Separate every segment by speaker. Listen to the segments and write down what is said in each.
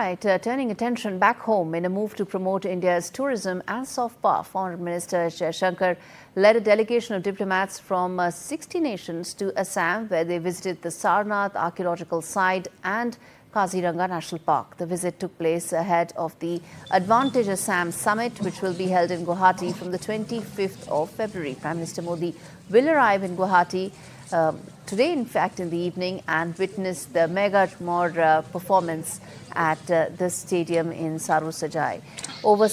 Speaker 1: Right, turning attention back home in a move to promote India's tourism and soft power, Foreign Minister S. Jaishankar led a delegation of diplomats from 60 nations to Assam, where they visited the Sarnath archaeological site and Kaziranga National Park. The visit took place ahead of the Advantage Assam Summit, which will be held in Guwahati from the 25th of February. Prime Minister Modi will arrive in Guwahati today, in fact, in the evening, and witness the Mega More performance at this stadium in Saru Sajai. Over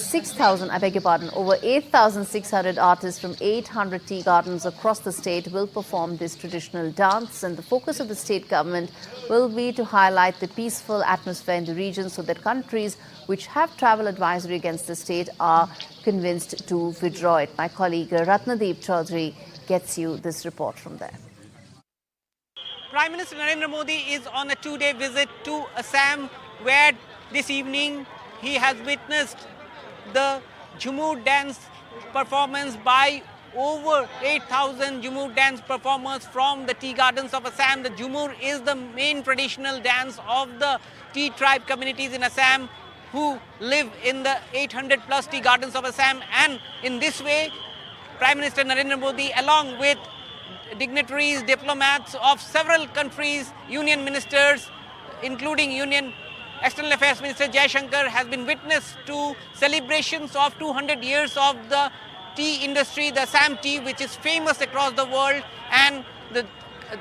Speaker 1: 8,600 artists from 800 tea gardens across the state will perform this traditional dance, and the focus of the state government will be to highlight the peaceful atmosphere in the region so that countries which have travel advisory against the state are convinced to withdraw it. My colleague Ratnadeep Chaudhary gets you this report from there.
Speaker 2: Prime Minister Narendra Modi is on a two-day visit to Assam, where this evening he has witnessed the Jhumur dance performance by over 8,000 Jhumur dance performers from the tea gardens of Assam. The Jhumur is the main traditional dance of the tea tribe communities in Assam who live in the 800 plus tea gardens of Assam, and in this way Prime Minister Narendra Modi, along with dignitaries, diplomats of several countries, union ministers, including Union External Affairs Minister Jaishankar, has been witness to celebrations of 200 years of the tea industry, the Assam tea, which is famous across the world, and the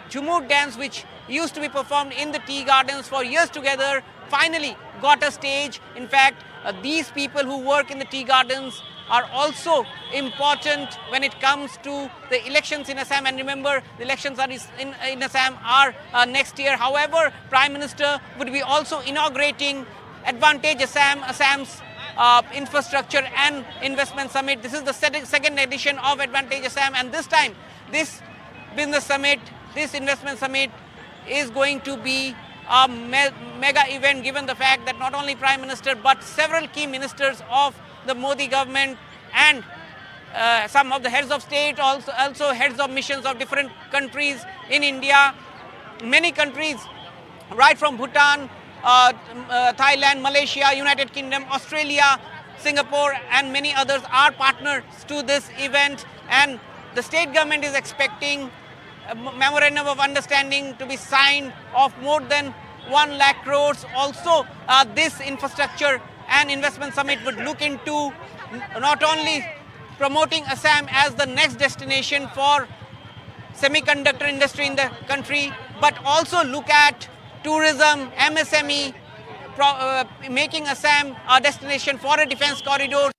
Speaker 2: Jhumur dance, which used to be performed in the tea gardens for years together, finally got a stage. In fact, these people who work in the tea gardens are also important when it comes to the elections in Assam. And remember, the elections are in Assam are next year. However, Prime Minister would be also inaugurating Advantage Assam, Assam's Infrastructure and Investment Summit. This is the second edition of Advantage Assam, and this time, this business summit, this investment summit is going to be a mega event, given the fact that not only Prime Minister but several key ministers of the Modi government and some of the heads of state, also heads of missions of different countries in India, many countries, right from Bhutan, Thailand, Malaysia, United Kingdom, Australia, Singapore, and many others are partners to this event. And the state government is expecting a memorandum of understanding to be signed of more than 1 lakh crores. Also, this infrastructure and investment summit would look into not only promoting Assam as the next destination for semiconductor industry in the country, but also look at tourism, MSME, making Assam a destination for a defense corridor.